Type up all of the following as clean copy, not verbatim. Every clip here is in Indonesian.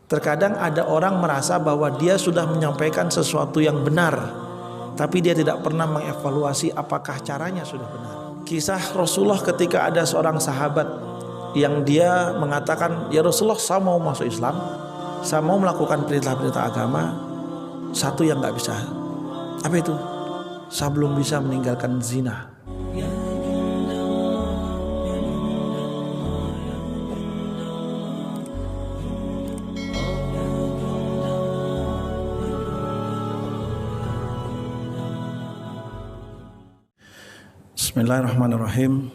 Terkadang ada orang merasa bahwa dia sudah menyampaikan sesuatu yang benar, tapi dia tidak pernah mengevaluasi apakah caranya sudah benar. Kisah Rasulullah ketika ada seorang sahabat yang dia mengatakan, ya Rasulullah, saya mau masuk Islam, saya mau melakukan perintah-perintah agama, satu yang gak bisa. Apa itu? Saya belum bisa meninggalkan zina. Bismillahirrahmanirrahim.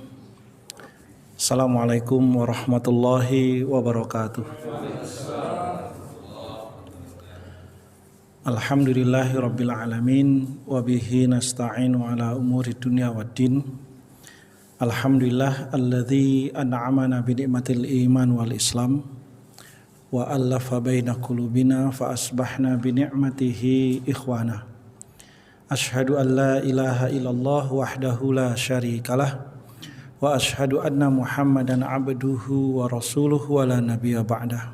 Assalamualaikum warahmatullahi wabarakatuh. Alhamdulillahi rabbil alamin, wabihi nasta'inu ala umuri dunya waddin. Alhamdulillah alladzi an'amana bi ni'matil iman wal islam wa allafa baina qulubina fa asbahna bi ni'matihi ikhwana. Ashhadu an la ilaha illallah wahdahu la syarikalah wa ashhadu anna Muhammadan abduhu wa rasuluhu wa la nabiyya ba'dah.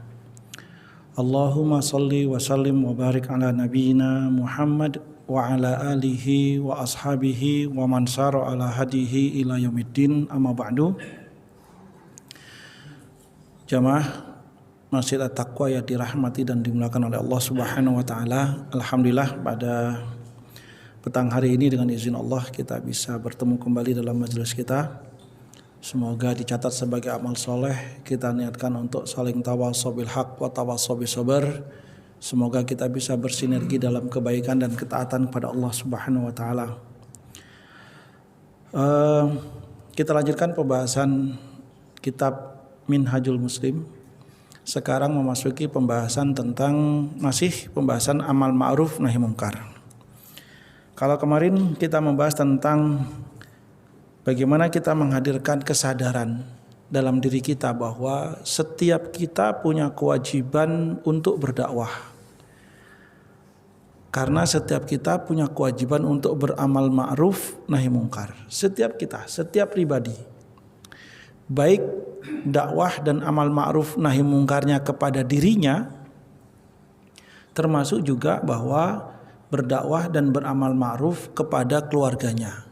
Allahumma salli wa sallim wa barik ala nabiyyina Muhammad wa ala alihi wa ashabihi wa man sara ala hadihi ila yaumiddin, amma ba'du. Jamaah Masjid At-Taqwa yang dirahmati dan dimuliakan oleh Allah Subhanahu wa taala. Alhamdulillah pada petang hari ini dengan izin Allah kita bisa bertemu kembali dalam majelis kita. Semoga dicatat sebagai amal soleh. Kita niatkan untuk saling tawasau bil haq wa tawasau bis sabr. Semoga kita bisa bersinergi dalam kebaikan dan ketaatan kepada Allah Subhanahu wa taala. Kita lanjutkan pembahasan kitab Minhajul Muslim. Sekarang memasuki pembahasan tentang pembahasan amal ma'ruf nahi mungkar. Kalau kemarin kita membahas tentang bagaimana kita menghadirkan kesadaran dalam diri kita bahwa setiap kita punya kewajiban untuk berdakwah. Karena setiap kita punya kewajiban untuk beramal ma'ruf nahi mungkar. Setiap kita, setiap pribadi. Baik dakwah dan amal ma'ruf nahi mungkarnya kepada dirinya, termasuk juga bahwa berdakwah dan beramal ma'ruf kepada keluarganya.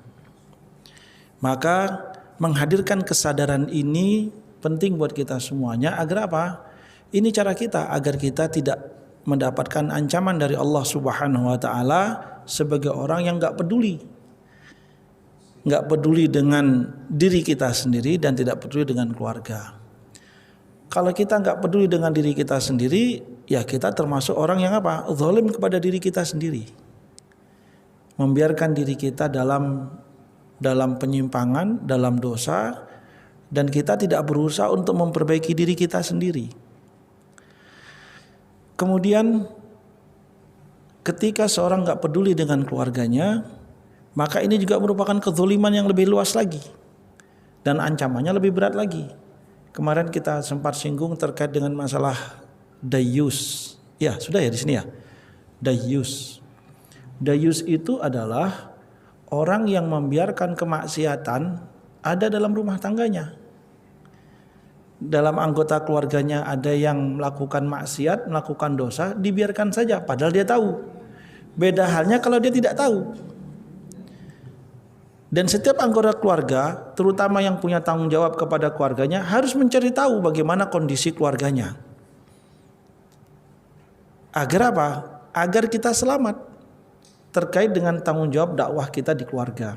Maka menghadirkan kesadaran ini penting buat kita semuanya agar apa? Ini cara kita agar kita tidak mendapatkan ancaman dari Allah Subhanahu wa taala sebagai orang yang enggak peduli dengan diri kita sendiri dan tidak peduli dengan keluarga. Kalau kita enggak peduli dengan diri kita sendiri, ya kita termasuk orang yang apa? Zalim kepada diri kita sendiri. Membiarkan diri kita dalam penyimpangan, dalam dosa, dan kita tidak berusaha untuk memperbaiki diri kita sendiri. Kemudian ketika seorang enggak peduli dengan keluarganya, maka ini juga merupakan kezaliman yang lebih luas lagi dan ancamannya lebih berat lagi. Kemarin kita sempat singgung terkait dengan masalah dayus. Ya, sudah ya di sini ya. Dayus. Dayus itu adalah orang yang membiarkan kemaksiatan ada dalam rumah tangganya. Dalam anggota keluarganya ada yang melakukan maksiat, melakukan dosa, dibiarkan saja padahal dia tahu. Beda halnya kalau dia tidak tahu. Dan setiap anggota keluarga, terutama yang punya tanggung jawab kepada keluarganya, harus mencari tahu bagaimana kondisi keluarganya. Agar apa? Agar kita selamat terkait dengan tanggung jawab dakwah kita di keluarga.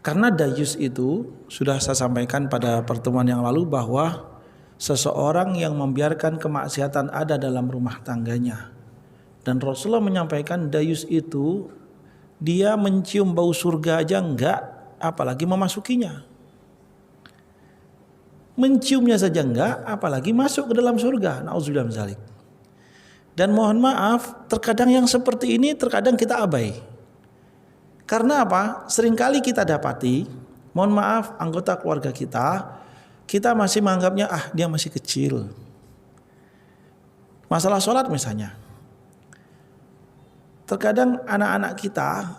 Karena dayus itu, sudah saya sampaikan pada pertemuan yang lalu bahwa seseorang yang membiarkan kemaksiatan ada dalam rumah tangganya. Dan Rasulullah menyampaikan dayus itu dia mencium bau surga aja enggak, apalagi memasukinya. Menciumnya saja enggak, apalagi masuk ke dalam surga. Nauzubillah min dzalik. Dan mohon maaf, terkadang yang seperti ini terkadang kita abai. Karena apa? Seringkali kita dapati, mohon maaf, anggota keluarga kita masih menganggapnya dia masih kecil. Masalah sholat misalnya. Terkadang anak-anak kita,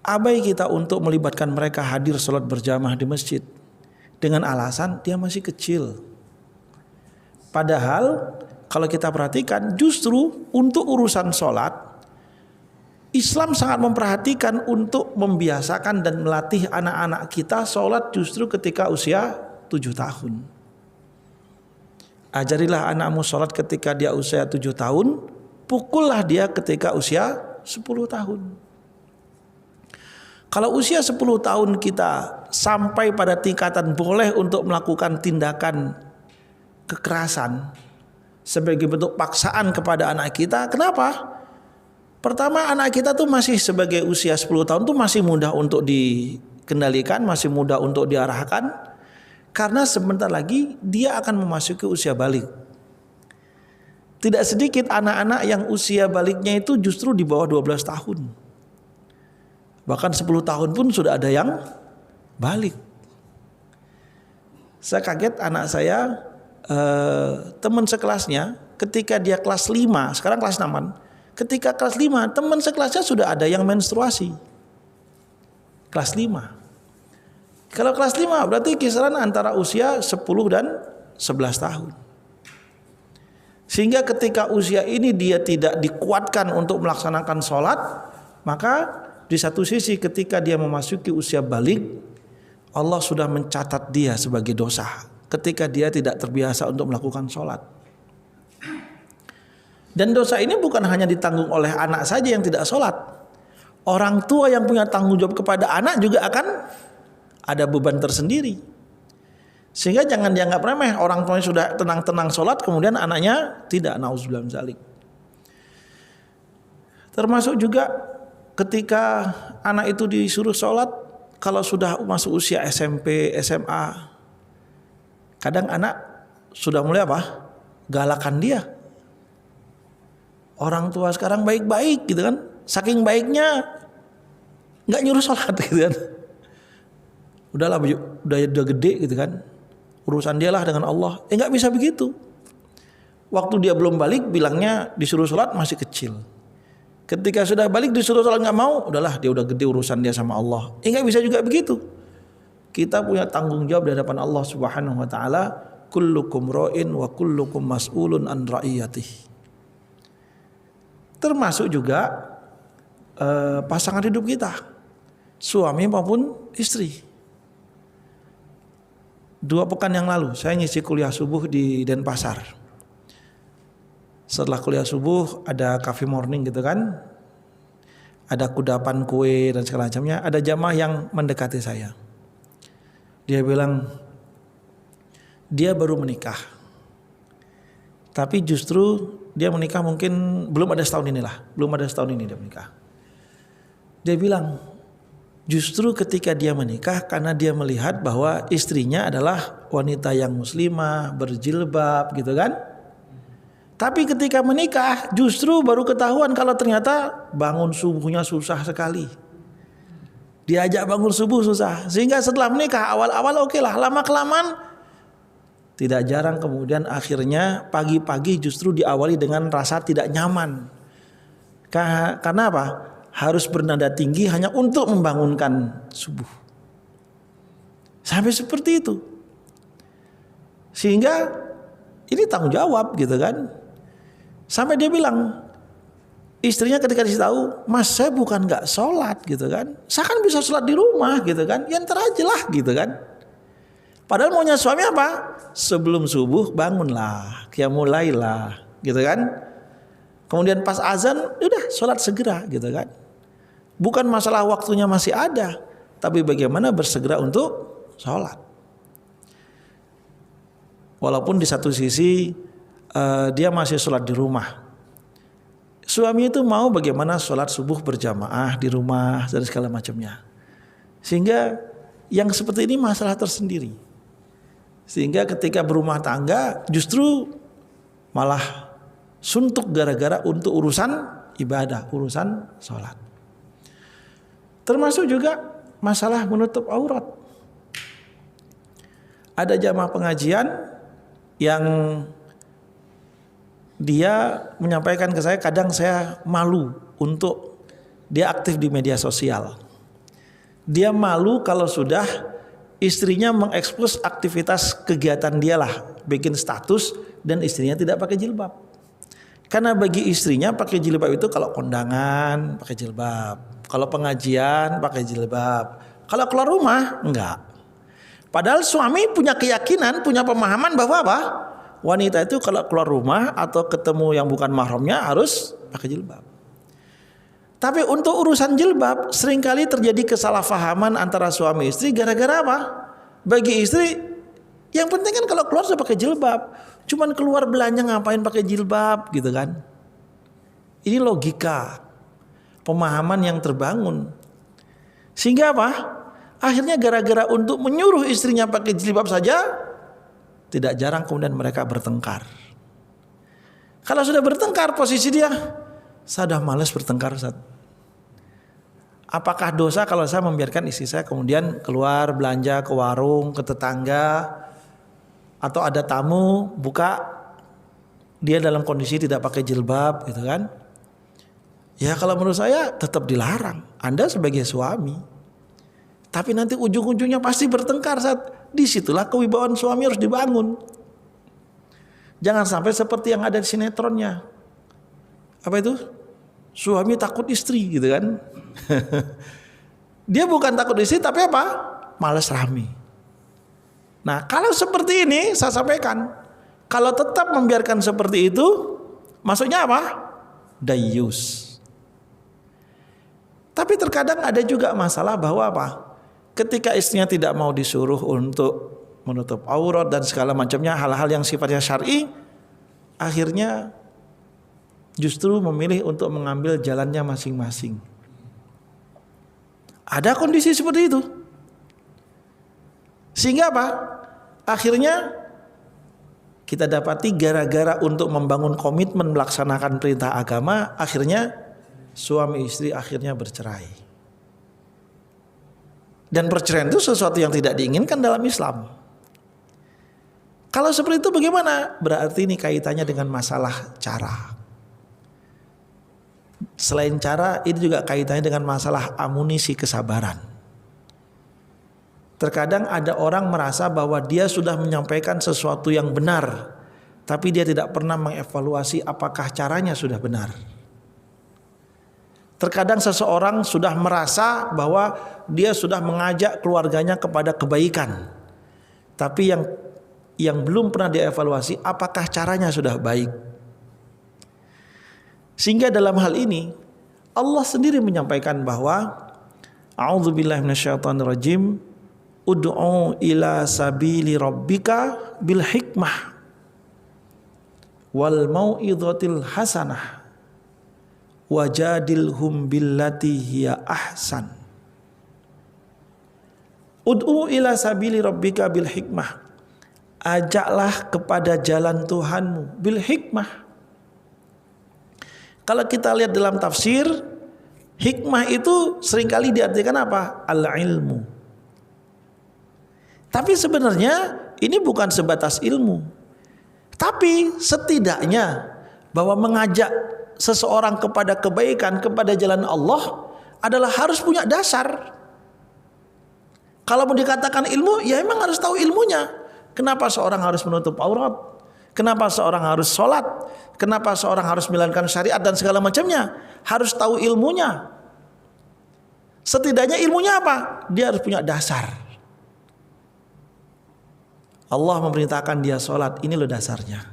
abai kita untuk melibatkan mereka hadir sholat berjamaah di masjid dengan alasan dia masih kecil. Padahal kalau kita perhatikan justru untuk urusan sholat, Islam sangat memperhatikan untuk membiasakan dan melatih anak-anak kita sholat justru ketika usia 7 tahun. Ajarilah anakmu sholat ketika dia usia 7 tahun, pukullah dia ketika usia 10 tahun. Kalau usia 10 tahun kita sampai pada tingkatan boleh untuk melakukan tindakan kekerasan sebagai bentuk paksaan kepada anak kita, kenapa? Pertama, anak kita tuh masih sebagai usia 10 tahun tuh masih mudah untuk dikendalikan, masih mudah untuk diarahkan. Karena sebentar lagi dia akan memasuki usia balik. Tidak sedikit anak-anak yang usia baliknya itu justru di bawah 12 tahun. Bahkan 10 tahun pun sudah ada yang balik. Saya kaget anak saya, teman sekelasnya ketika dia kelas 5, sekarang kelas 6, ketika kelas 5 teman sekelasnya sudah ada yang menstruasi. Kelas 5. Kalau kelas 5 berarti kisaran antara usia 10 dan 11 tahun. Sehingga ketika usia ini dia tidak dikuatkan untuk melaksanakan sholat, maka di satu sisi ketika dia memasuki usia balik, Allah sudah mencatat dia sebagai dosa ketika dia tidak terbiasa untuk melakukan sholat. Dan dosa ini bukan hanya ditanggung oleh anak saja yang tidak sholat. Orang tua yang punya tanggung jawab kepada anak juga akan ada beban tersendiri. Sehingga jangan dianggap remeh, orang tuanya sudah tenang-tenang sholat kemudian anaknya tidak, nauzubillah min dzalik. Termasuk juga ketika anak itu disuruh sholat, kalau sudah masuk usia SMP, SMA, kadang anak sudah mulai apa? Galakan dia. Orang tua sekarang baik-baik gitu kan, saking baiknya nggak nyuruh sholat gitu kan. Udahlah, udah gede gitu kan, urusan dia lah dengan Allah. Nggak bisa begitu. Waktu dia belum balik bilangnya disuruh sholat masih kecil. Ketika sudah balik disuruh sholat nggak mau, udahlah dia udah gede urusan dia sama Allah. Nggak bisa juga begitu. Kita punya tanggung jawab di hadapan Allah Subhanahu Wa Taala. Kullukum ra'in wa kullukum mas'ulun an ra'iyatih. Termasuk juga pasangan hidup kita, suami maupun istri. 2 pekan yang lalu saya ngisi kuliah subuh di Denpasar. Setelah kuliah subuh ada coffee morning gitu kan, ada kudapan kue dan segala macamnya. Ada jamaah yang mendekati saya. Dia bilang dia baru menikah, tapi justru dia menikah mungkin belum ada setahun ini dia menikah. Dia bilang justru ketika dia menikah, karena dia melihat bahwa istrinya adalah wanita yang muslimah, berjilbab gitu kan. Tapi ketika menikah justru baru ketahuan kalau ternyata bangun subuhnya susah sekali. Diajak bangun subuh susah. Sehingga setelah menikah awal-awal oke lah, lama-kelamaan tidak jarang kemudian akhirnya pagi-pagi justru diawali dengan rasa tidak nyaman. Karena apa? Harus bernada tinggi hanya untuk membangunkan subuh. Sampai seperti itu. Sehingga ini tanggung jawab gitu kan. Sampai dia bilang, istrinya ketika dikasih tahu, "Mas, saya bukan gak sholat gitu kan. Saya kan bisa sholat di rumah gitu kan. Ya ntar aja lah gitu kan." Padahal maunya suami apa? Sebelum subuh bangunlah, qiyamulailah gitu kan. Kemudian pas azan udah sholat segera gitu kan. Bukan masalah waktunya masih ada, tapi bagaimana bersegera untuk sholat. Walaupun di satu sisi dia masih sholat di rumah. Suami itu mau bagaimana sholat subuh berjamaah di rumah dan segala macamnya. Sehingga yang seperti ini masalah tersendiri. Sehingga ketika berumah tangga justru malah suntuk gara-gara untuk urusan ibadah, urusan sholat. Termasuk juga masalah menutup aurat. Ada jamaah pengajian yang dia menyampaikan ke saya, kadang saya malu untuk dia aktif di media sosial. Dia malu kalau sudah istrinya mengekspos aktivitas kegiatan dia lah, bikin status dan istrinya tidak pakai jilbab. Karena bagi istrinya pakai jilbab itu kalau kondangan pakai jilbab, kalau pengajian pakai jilbab, kalau keluar rumah enggak. Padahal suami punya keyakinan, punya pemahaman bahwa apa? Wanita itu kalau keluar rumah atau ketemu yang bukan mahramnya harus pakai jilbab. Tapi untuk urusan jilbab seringkali terjadi kesalahpahaman antara suami istri gara-gara apa? Bagi istri yang penting kan kalau keluar sudah pakai jilbab. Cuman keluar belanja ngapain pakai jilbab gitu kan? Ini logika pemahaman yang terbangun. Sehingga apa? Akhirnya gara-gara untuk menyuruh istrinya pakai jilbab saja, tidak jarang kemudian mereka bertengkar. Kalau sudah bertengkar posisi dia, saya sudah malas bertengkar Ustaz. Apakah dosa kalau saya membiarkan istri saya kemudian keluar belanja ke warung, ke tetangga, atau ada tamu buka dia dalam kondisi tidak pakai jilbab gitu kan? Ya kalau menurut saya tetap dilarang. Anda sebagai suami. Tapi nanti ujung-ujungnya pasti bertengkar saat disitulah kewibawaan suami harus dibangun. Jangan sampai seperti yang ada di sinetronnya. Apa itu? Suami takut istri gitu kan? Dia bukan takut istri tapi apa? Malas rame. Nah kalau seperti ini saya sampaikan, kalau tetap membiarkan seperti itu, maksudnya apa? Dayus. Tapi terkadang ada juga masalah bahwa apa? Ketika istrinya tidak mau disuruh untuk menutup aurat dan segala macamnya, hal-hal yang sifatnya syar'i, akhirnya justru memilih untuk mengambil jalannya masing-masing. Ada kondisi seperti itu. Sehingga apa? Akhirnya kita dapati gara-gara untuk membangun komitmen melaksanakan perintah agama, akhirnya suami istri akhirnya bercerai. Dan perceraian itu sesuatu yang tidak diinginkan dalam Islam. Kalau seperti itu bagaimana? Berarti ini kaitannya dengan masalah cara. Selain cara, ini juga kaitannya dengan masalah amunisi kesabaran. Terkadang ada orang merasa bahwa dia sudah menyampaikan sesuatu yang benar, tapi dia tidak pernah mengevaluasi apakah caranya sudah benar. Terkadang seseorang sudah merasa bahwa dia sudah mengajak keluarganya kepada kebaikan, tapi yang belum pernah dievaluasi apakah caranya sudah baik. Sehingga dalam hal ini Allah sendiri menyampaikan bahwa a'udzubillahi minasyaitonirrajim, ud'u ila sabili rabbika bil hikmah wal mau'izatil hasanah wajadilhum billati hiya ahsan. Ud'u ila sabili rabbika bil hikmah, ajaklah kepada jalan Tuhanmu bil hikmah. Kalau kita lihat dalam tafsir, hikmah itu seringkali diartikan apa? Al-ilmu. Tapi sebenarnya ini bukan sebatas ilmu. Tapi setidaknya bahwa mengajak seseorang kepada kebaikan, kepada jalan Allah adalah harus punya dasar. Kalau mau dikatakan ilmu, ya memang harus tahu ilmunya. Kenapa seorang harus menutup aurat? Kenapa seorang harus sholat? Kenapa seorang harus menjalankan syariat dan segala macamnya? Harus tahu ilmunya. Setidaknya ilmunya apa? Dia harus punya dasar. Allah memerintahkan dia sholat, ini loh dasarnya.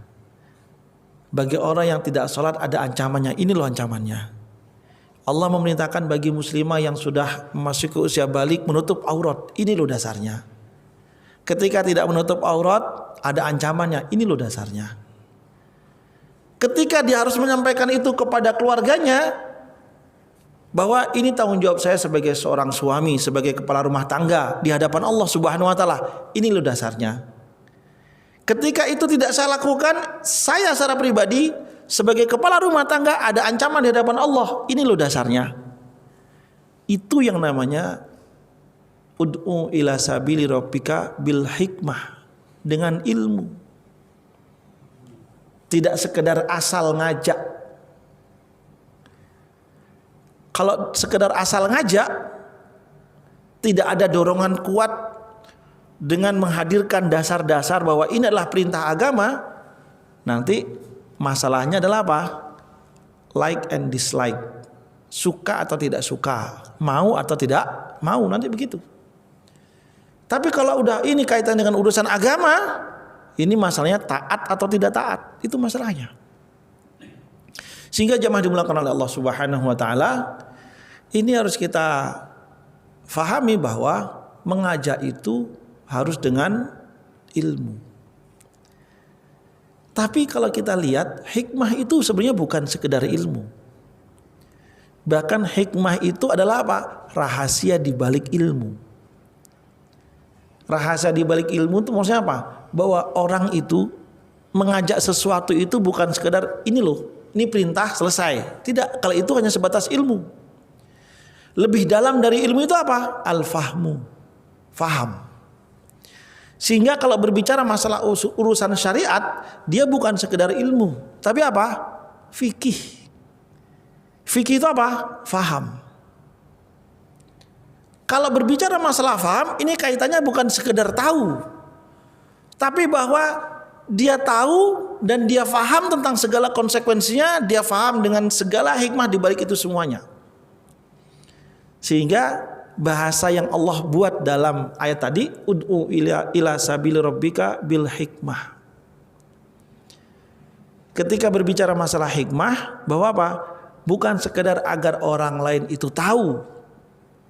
Bagi orang yang tidak sholat ada ancamannya, ini loh ancamannya. Allah memerintahkan bagi muslimah yang sudah memasuki usia balik menutup aurat, ini loh dasarnya. Ketika tidak menutup aurat ada ancamannya, ini loh dasarnya. Ketika dia harus menyampaikan itu kepada keluarganya, bahwa ini tanggung jawab saya sebagai seorang suami, sebagai kepala rumah tangga di hadapan Allah Subhanahu wa taala, ini loh dasarnya. Ketika itu tidak saya lakukan, saya secara pribadi sebagai kepala rumah tangga ada ancaman di hadapan Allah, ini loh dasarnya. Itu yang namanya ud'u ila sabili rabbika bil hikmah, dengan ilmu. Tidak sekedar asal ngajak. Kalau sekedar asal ngajak, tidak ada dorongan kuat dengan menghadirkan dasar-dasar bahwa ini adalah perintah agama, Nanti masalahnya adalah apa? Like and dislike. Suka atau tidak suka, mau atau tidak mau, nanti begitu. Tapi kalau udah ini kaitan dengan urusan agama, ini masalahnya taat atau tidak taat, itu masalahnya. Sehingga jamaah dimulakan oleh Allah Subhanahu wa taala, ini harus kita fahami bahwa mengajak itu harus dengan ilmu. Tapi kalau kita lihat, hikmah itu sebenarnya bukan sekedar ilmu. Bahkan hikmah itu adalah apa? Rahasia di balik ilmu. Rahasia di balik ilmu itu maksudnya apa? Bahwa orang itu mengajak sesuatu itu bukan sekedar ini loh, ini perintah selesai. Tidak, kalau itu hanya sebatas ilmu. Lebih dalam dari ilmu itu apa? Al-fahmu, faham. Sehingga kalau berbicara masalah urusan syariat, dia bukan sekedar ilmu, tapi apa? Fikih. Fikih itu apa? Faham. Kalau berbicara masalah faham, ini kaitannya bukan sekedar tahu, tapi bahwa dia tahu dan dia faham tentang segala konsekuensinya, dia faham dengan segala hikmah di balik itu semuanya. Sehingga bahasa yang Allah buat dalam ayat tadi, ud'u ila sabili rabbika bil hikmah. Ketika berbicara masalah hikmah, bahwa apa? Bukan sekedar agar orang lain itu tahu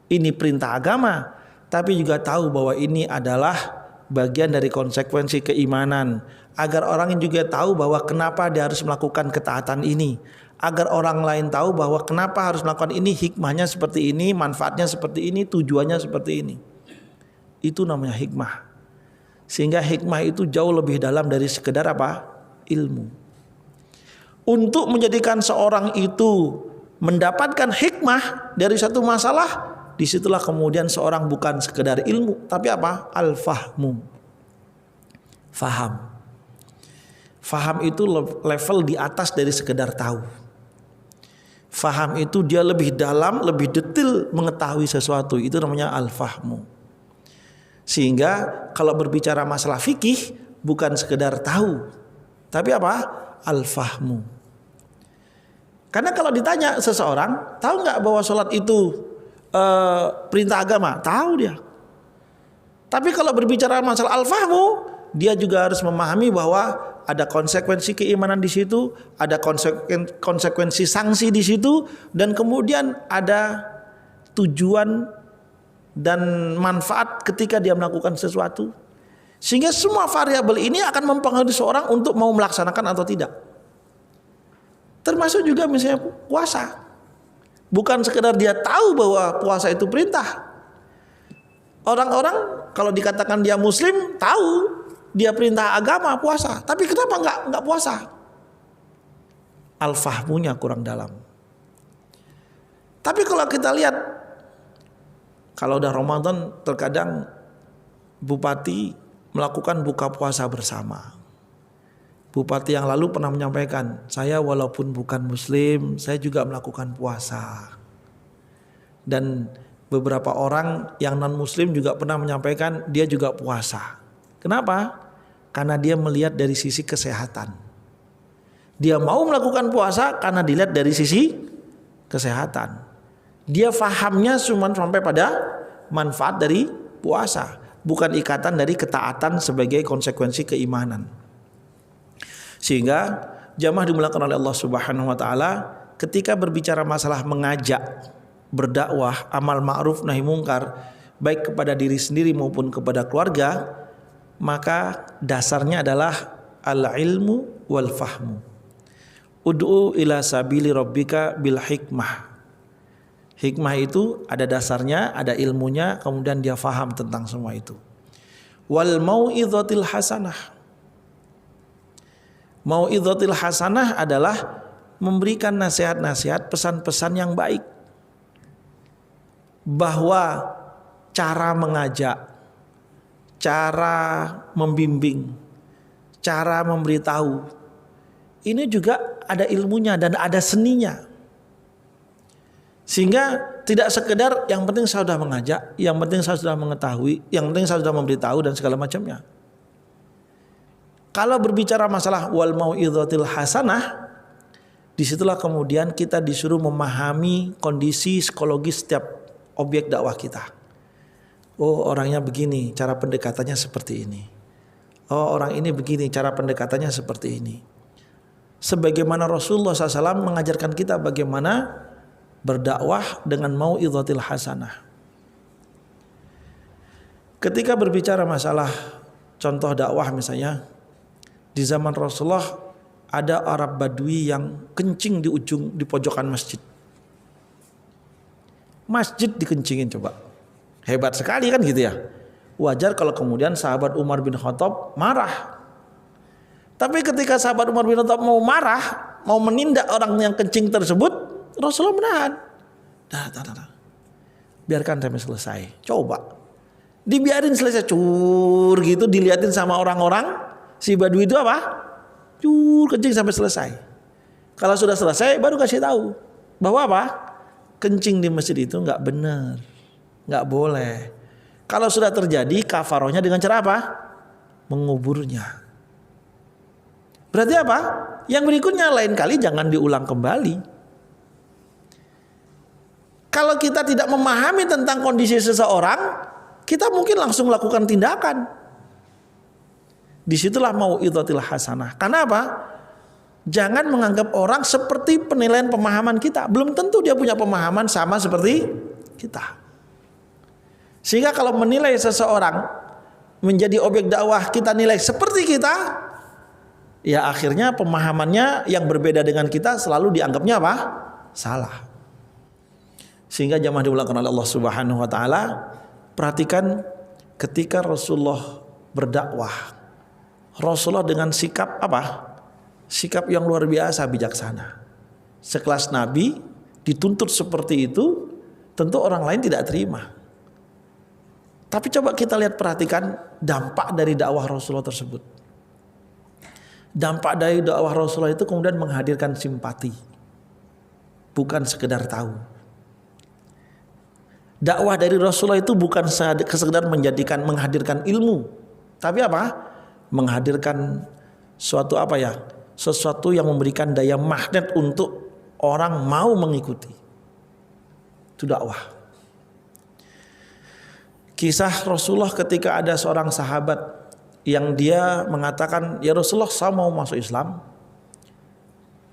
ini perintah agama, tapi juga tahu bahwa ini adalah bagian dari konsekuensi keimanan. Agar orang juga tahu bahwa kenapa dia harus melakukan ketaatan ini. Agar orang lain tahu bahwa kenapa harus melakukan ini, hikmahnya seperti ini, manfaatnya seperti ini, tujuannya seperti ini. Itu namanya hikmah. Sehingga hikmah itu jauh lebih dalam dari sekedar apa? Ilmu. Untuk menjadikan seorang itu mendapatkan hikmah dari satu masalah, disitulah kemudian seorang bukan sekedar ilmu, tapi apa? Al-fahmu. Faham. Faham itu level di atas dari sekedar tahu. Faham itu dia lebih dalam, lebih detail mengetahui sesuatu. Itu namanya al-fahmu. Sehingga kalau berbicara masalah fikih, bukan sekedar tahu, tapi apa? Al-fahmu. Karena kalau ditanya seseorang, tahu nggak bahwa sholat itu perintah agama? Tahu dia. Tapi kalau berbicara masalah al-fahmu, dia juga harus memahami bahwa ada konsekuensi keimanan di situ, ada konsekuensi sanksi di situ, dan kemudian ada tujuan dan manfaat ketika dia melakukan sesuatu. Sehingga semua variabel ini akan mempengaruhi seorang untuk mau melaksanakan atau tidak. Termasuk juga misalnya puasa. Bukan sekedar dia tahu bahwa puasa itu perintah. Orang-orang kalau dikatakan dia muslim, tahu dia perintah agama puasa, tapi kenapa enggak puasa? Al-fahmunya kurang dalam. Tapi kalau kita lihat, kalau udah Ramadan terkadang bupati melakukan buka puasa bersama. Bupati yang lalu pernah menyampaikan, saya walaupun bukan muslim, saya juga melakukan puasa. Dan beberapa orang yang non muslim juga pernah menyampaikan dia juga puasa. Kenapa? Karena dia melihat dari sisi kesehatan. Dia mau melakukan puasa karena dilihat dari sisi kesehatan. Dia fahamnya cuma sampai pada manfaat dari puasa, bukan ikatan dari ketaatan sebagai konsekuensi keimanan. Sehingga jamaah dimuliakan oleh Allah Subhanahu wa taala, ketika berbicara masalah mengajak, berdakwah, amal ma'ruf nahi mungkar, baik kepada diri sendiri maupun kepada keluarga, maka dasarnya adalah al-ilmu wal fahmu. Ud'u ila sabili rabbika bil hikmah. Hikmah itu ada dasarnya, ada ilmunya, kemudian dia faham tentang semua itu. Wal mau'izatil hasanah. Mau'izatil hasanah adalah memberikan nasihat-nasihat, pesan-pesan yang baik. Bahwa cara mengajak, cara membimbing, cara memberitahu, ini juga ada ilmunya dan ada seninya. Sehingga tidak sekedar yang penting saya sudah mengajak, yang penting saya sudah mengetahui, yang penting saya sudah memberitahu dan segala macamnya. Kalau berbicara masalah wal mau'izatil hasanah, disitulah kemudian kita disuruh memahami kondisi psikologis setiap objek dakwah kita. Oh, orangnya begini, cara pendekatannya seperti ini. Oh, orang ini begini, cara pendekatannya seperti ini. Sebagaimana Rasulullah SAW mengajarkan kita bagaimana berdakwah dengan mau'izatil hasanah. Ketika berbicara masalah contoh dakwah misalnya, di zaman Rasulullah ada Arab Badui yang kencing di pojokan masjid. Masjid dikencingin coba. Hebat sekali kan gitu ya. Wajar kalau kemudian sahabat Umar bin Khattab marah. Tapi ketika sahabat Umar bin Khattab mau marah, mau menindak orang yang kencing tersebut, Rasulullah menahan. Dah. Biarkan sampai selesai. Coba. Dibiarin selesai cur gitu, diliatin sama orang-orang, si Badui itu apa? Cur kencing sampai selesai. Kalau sudah selesai baru kasih tahu bahwa apa? Kencing di masjid itu nggak benar, nggak boleh. Kalau sudah terjadi, kafarohnya dengan cara apa? Menguburnya. Berarti apa? Yang berikutnya lain kali jangan diulang kembali. Kalau kita tidak memahami tentang kondisi seseorang, kita mungkin langsung lakukan tindakan. Disitulah mau'izatil hasanah. Karena apa? Jangan menganggap orang seperti penilaian pemahaman kita. Belum tentu dia punya pemahaman sama seperti kita. Sehingga kalau menilai seseorang menjadi objek dakwah, kita nilai seperti kita, ya akhirnya pemahamannya yang berbeda dengan kita selalu dianggapnya apa? Salah. Sehingga jamaah dimuliakan oleh Allah Subhanahu wa taala, perhatikan ketika Rasulullah berdakwah, Rasulullah dengan sikap apa? Sikap yang luar biasa bijaksana. Sekelas Nabi dituntut seperti itu, tentu orang lain tidak terima. Tapi coba kita lihat, perhatikan dampak dari dakwah Rasulullah tersebut. Dampak dari dakwah Rasulullah itu kemudian menghadirkan simpati, bukan sekedar tahu. Dakwah dari Rasulullah itu bukan sekedar menghadirkan ilmu, tapi apa? Menghadirkan suatu apa ya? Sesuatu yang memberikan daya magnet untuk orang mau mengikuti. Itu dakwah. Kisah Rasulullah ketika ada seorang sahabat yang dia mengatakan, ya Rasulullah, saya mau masuk Islam,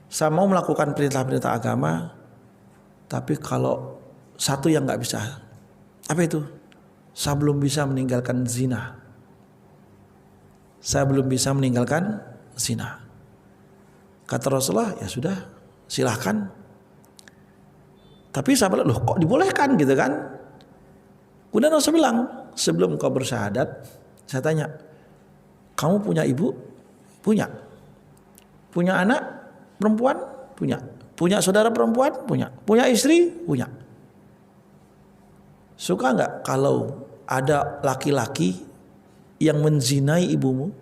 saya mau melakukan perintah-perintah agama, tapi kalau satu yang nggak bisa, apa itu? Saya belum bisa meninggalkan zina. Saya belum bisa meninggalkan zina. Kata Rasulullah, ya sudah, silahkan. Tapi sahabat, loh kok dibolehkan gitu kan? Kemudian Rasul bilang, sebelum kau bersyahadat, saya tanya, kamu punya ibu? Punya. Punya anak perempuan? Punya. Punya saudara perempuan? Punya. Punya istri? Punya. Suka nggak kalau ada laki-laki yang menzinai ibumu,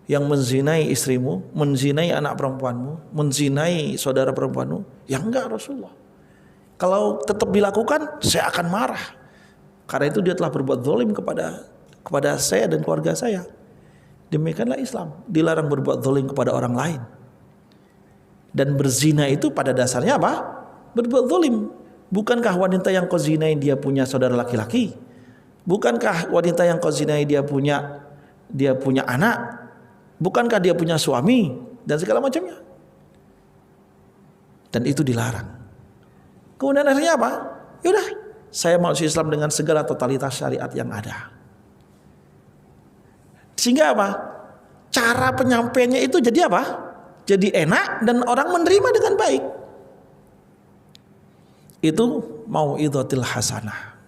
yang menzinai istrimu, menzinai anak perempuanmu, menzinai saudara perempuanmu? Ya enggak Rasulullah. Kalau tetap dilakukan, saya akan marah. Karena itu dia telah berbuat zalim kepada saya dan keluarga saya. Demikianlah Islam, dilarang berbuat zalim kepada orang lain. Dan berzina itu pada dasarnya apa? Berbuat zalim. Bukankah wanita yang kau zinai dia punya saudara laki-laki? Bukankah wanita yang kau zinai dia punya anak? Bukankah dia punya suami dan segala macamnya? Dan itu dilarang. Kemudian akhirnya apa? Yaudah, saya masuk Islam dengan segala totalitas syariat yang ada. Sehingga apa? Cara penyampaiannya itu jadi apa? Jadi enak dan orang menerima dengan baik. Itu mau'izatil hasanah,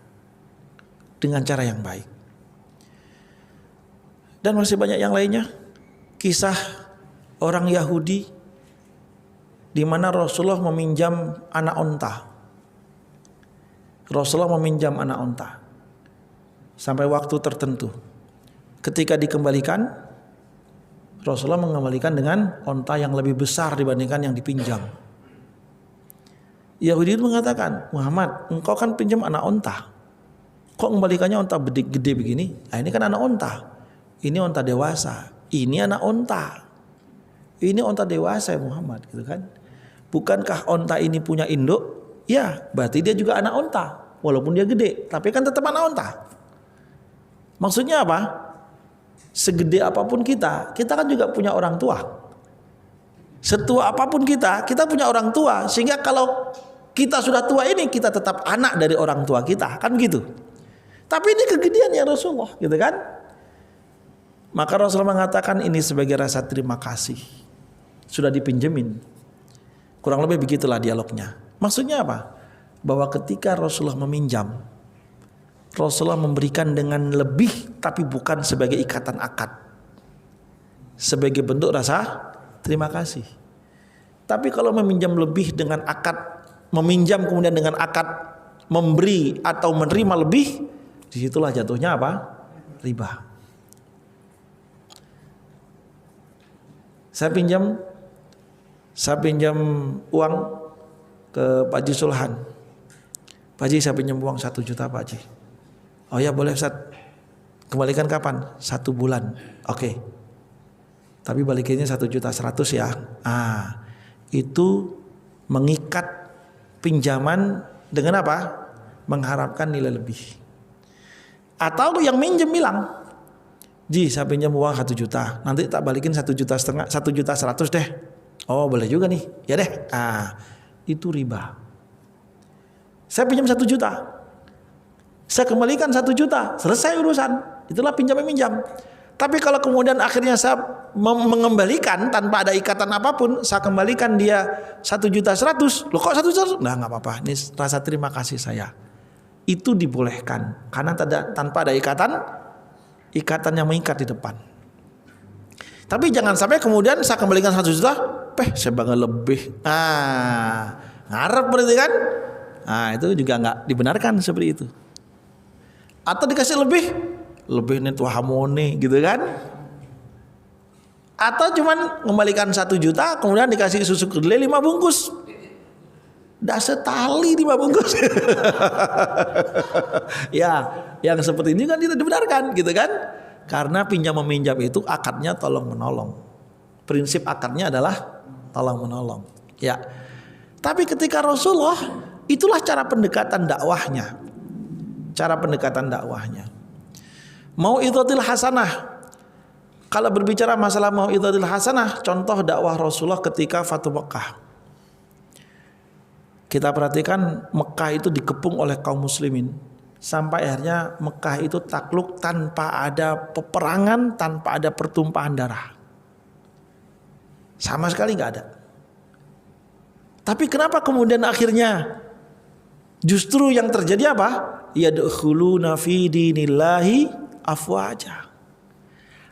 dengan cara yang baik. Dan masih banyak yang lainnya. Kisah orang Yahudi di mana Rasulullah meminjam anak onta. Rasulullah meminjam anak onta sampai waktu tertentu. Ketika dikembalikan, Rasulullah mengembalikan dengan onta yang lebih besar dibandingkan yang dipinjam. Yahudi itu mengatakan, Muhammad, engkau kan pinjam anak onta, kok kembalikannya onta gede begini? Nah, ini kan anak onta, ini onta dewasa, ini anak onta. Ini onta dewasa ya Muhammad gitu kan. Bukankah onta ini punya induk? Ya, berarti dia juga anak onta. Walaupun dia gede, tapi kan tetap anak onta. Maksudnya apa? Segede apapun kita kan juga punya orang tua. Setua apapun kita punya orang tua. Sehingga kalau kita sudah tua ini, kita tetap anak dari orang tua kita, kan begitu. Tapi ini kegedean ya Rasulullah, gitu kan? Maka Rasulullah mengatakan ini sebagai rasa terima kasih. Sudah dipinjemin. Kurang lebih begitulah dialognya. Maksudnya apa? Bahwa ketika Rasulullah meminjam, Rasulullah memberikan dengan lebih, tapi bukan sebagai ikatan akad, sebagai bentuk rasa terima kasih. Tapi kalau meminjam lebih dengan akad, meminjam kemudian dengan akad memberi atau menerima lebih, disitulah jatuhnya apa? Riba. Saya pinjam uang ke Pak Haji Sulhan. Pak Haji, saya pinjam uang 1 juta Pak Haji. Oh ya boleh Ustaz. Kembalikan kapan? 1 bulan. Oke. Tapi balikinnya 1.100.000 ya. Itu mengikat pinjaman dengan apa? Mengharapkan nilai lebih. Atau yang minjem bilang, Ji, saya pinjam uang 1 juta, nanti tak balikin 1,5 juta, 1.100.000 deh. Oh boleh juga nih, ya deh. Itu riba. Saya pinjam 1 juta, saya kembalikan 1 juta, selesai urusan. Itulah pinjam meminjam. Tapi kalau kemudian akhirnya saya mengembalikan tanpa ada ikatan apapun, saya kembalikan dia 1.100.000, loh kok 1 juta? Nah nggak apa-apa, ini rasa terima kasih saya. Itu dibolehkan karena tanpa ada ikatan yang mengikat di depan. Tapi jangan sampai kemudian saya kembalikan 1 juta, saya bangga lebih. Ngarep berarti kan? Itu juga nggak dibenarkan seperti itu. Atau dikasih lebih nih tuh harmoni gitu kan? Atau cuman kembalikan 1 juta, kemudian dikasih susu kedelai 5 bungkus. Dah setali 5 bungkus. Ya, yang seperti ini kan tidak dibenarkan gitu kan? Karena pinjam meminjam itu akadnya tolong menolong. Prinsip akadnya adalah tolong menolong. Ya. Tapi ketika Rasulullah, itulah cara pendekatan dakwahnya. Cara pendekatan dakwahnya. Mau'izatul hasanah. Kalau berbicara masalah mau'izatul hasanah, contoh dakwah Rasulullah ketika Fathu Mekah. Kita perhatikan Mekah itu dikepung oleh kaum muslimin. Sampai akhirnya Mekah itu takluk tanpa ada peperangan, tanpa ada pertumpahan darah. Sama sekali nggak ada. Tapi kenapa kemudian akhirnya justru yang terjadi apa? Yadkhuluna fi dinillahi afwaja.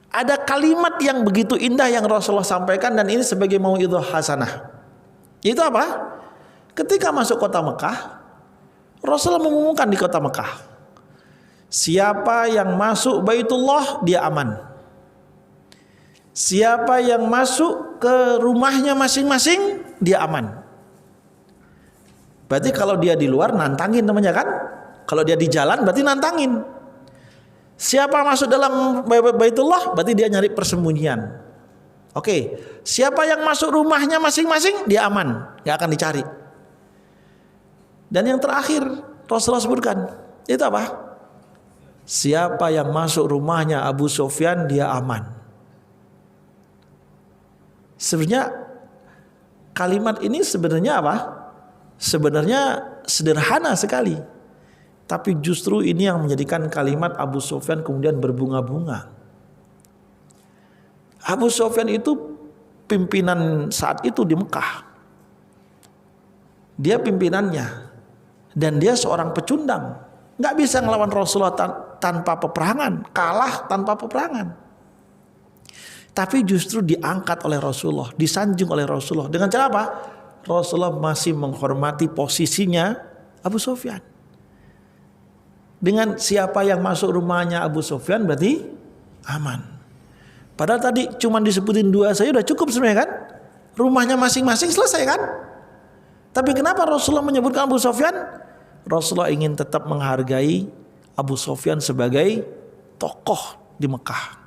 Ada kalimat yang begitu indah yang Rasulullah sampaikan, dan ini sebagai mau'izah hasanah. Itu apa? Ketika masuk kota Mekah, Rasulullah mengumumkan di kota Mekah, siapa yang masuk Baitullah dia aman. Siapa yang masuk ke rumahnya masing-masing dia aman. Berarti kalau dia di luar nantangin namanya kan? Kalau dia di jalan berarti nantangin. Siapa masuk dalam Baitullah berarti dia nyari persembunyian. Oke, siapa yang masuk rumahnya masing-masing dia aman, gak akan dicari. Dan yang terakhir Rasulullah sebutkan itu apa? Siapa yang masuk rumahnya Abu Sufyan dia aman. Sebenarnya kalimat ini sebenarnya apa? Sebenarnya sederhana sekali. Tapi justru ini yang menjadikan kalimat Abu Sufyan kemudian berbunga-bunga. Abu Sufyan itu pimpinan saat itu di Mekah. Dia pimpinannya. Dan dia seorang pecundang, nggak bisa ngelawan Rasulullah tanpa peperangan, kalah tanpa peperangan. Tapi justru diangkat oleh Rasulullah, disanjung oleh Rasulullah. Dengan cara apa? Rasulullah masih menghormati posisinya Abu Sufyan. Dengan siapa yang masuk rumahnya Abu Sufyan berarti aman. Padahal tadi cuma disebutin 2 saja udah cukup sebenarnya kan? Rumahnya masing-masing selesai kan? Tapi kenapa Rasulullah menyebutkan Abu Sufyan? Rasulullah ingin tetap menghargai Abu Sufyan sebagai tokoh di Mekah.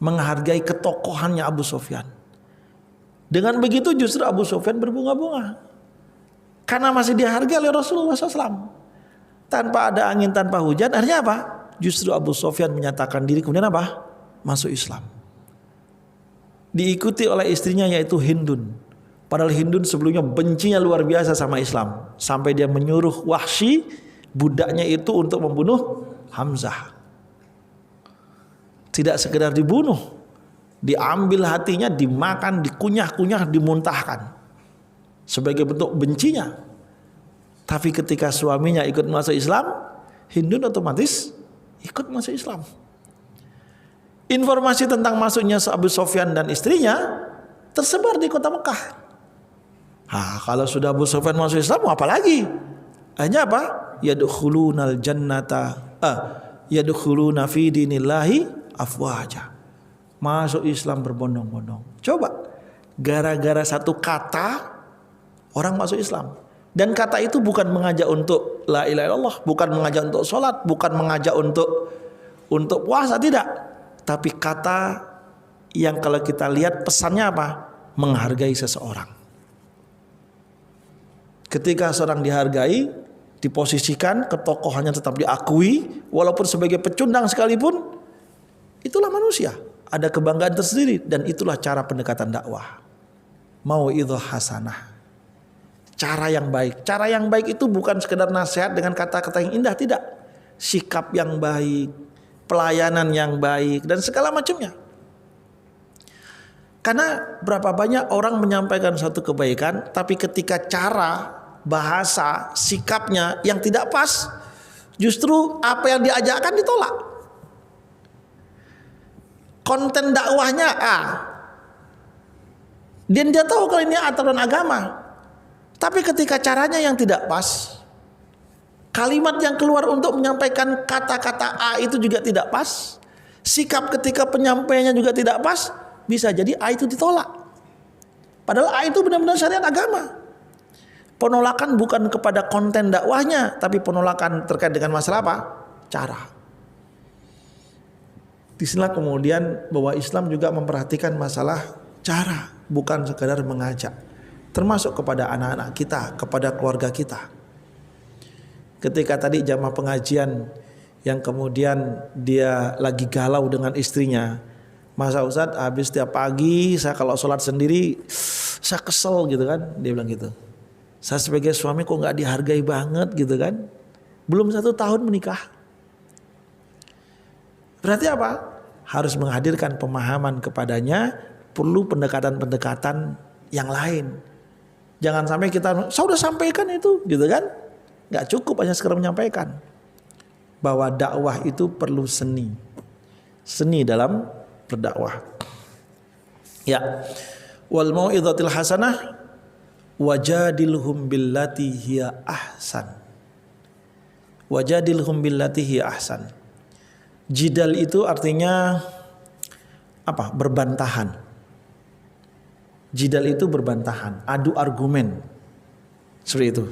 Menghargai ketokohannya Abu Sufyan. Dengan begitu justru Abu Sufyan berbunga-bunga. Karena masih dihargai oleh Rasulullah SAW. Tanpa ada angin, tanpa hujan, akhirnya apa? Justru Abu Sufyan menyatakan diri, kemudian apa? Masuk Islam. Diikuti oleh istrinya yaitu Hindun. Padahal Hindun sebelumnya bencinya luar biasa sama Islam. Sampai dia menyuruh Wahsy, budaknya itu, untuk membunuh Hamzah. Tidak sekedar dibunuh, diambil hatinya, dimakan, dikunyah-kunyah, dimuntahkan sebagai bentuk bencinya. Tapi ketika suaminya ikut masuk Islam, Hindun otomatis ikut masuk Islam. Informasi tentang masuknya Abu Sufyan dan istrinya tersebar di kota Mekah. Kalau sudah Abu Sufyan masuk Islam, mau apa lagi? Hanya apa? Yadkhulunal jannata, yadkhuluna fi dinillahi afwaja. Masuk Islam berbondong-bondong. Coba, gara-gara satu kata orang masuk Islam. Dan kata itu bukan mengajak untuk la ilaha illallah, bukan mengajak untuk sholat, bukan mengajak untuk puasa, tidak. Tapi kata yang kalau kita lihat pesannya apa? Menghargai seseorang. Ketika seorang dihargai, diposisikan, ketokohannya tetap diakui, walaupun sebagai pecundang sekalipun, itulah manusia. Ada kebanggaan tersendiri, dan itulah cara pendekatan dakwah. Mau'idhah hasanah. Cara yang baik. Cara yang baik itu bukan sekedar nasihat dengan kata-kata yang indah, tidak. Sikap yang baik, pelayanan yang baik, dan segala macamnya. Karena berapa banyak orang menyampaikan suatu kebaikan, tapi ketika cara, bahasa, sikapnya yang tidak pas, justru apa yang diajarkan ditolak. Konten dakwahnya dan dia tahu kalau ini aturan agama, tapi ketika caranya yang tidak pas, kalimat yang keluar untuk menyampaikan kata-kata A itu juga tidak pas, sikap ketika penyampaiannya juga tidak pas, bisa jadi A itu ditolak. Padahal A itu benar-benar syariat agama. Penolakan bukan kepada konten dakwahnya, tapi penolakan terkait dengan masalah apa? Cara. Disinilah kemudian bahwa Islam juga memperhatikan masalah cara, bukan sekadar mengajak. Termasuk kepada anak-anak kita, kepada keluarga kita. Ketika tadi jamaah pengajian yang kemudian dia lagi galau dengan istrinya, masa Ustadz habis tiap pagi saya kalau sholat sendiri saya kesel gitu kan, dia bilang gitu. Saya sebagai suami kok nggak dihargai banget gitu kan, belum 1 tahun menikah. Berarti apa? Harus menghadirkan pemahaman kepadanya, perlu pendekatan-pendekatan yang lain. Jangan sampai kita, saya udah sampaikan itu gitu kan, nggak cukup hanya sekedar menyampaikan. Bahwa dakwah itu perlu seni dalam berdakwah. Ya, wal mau'izatil hasanah wajadilhum billati hiya ahsan. Wajadilhum billati hiya ahsan. Jidal itu artinya apa? Berbantahan. Jidal itu berbantahan, adu argumen. Seperti itu.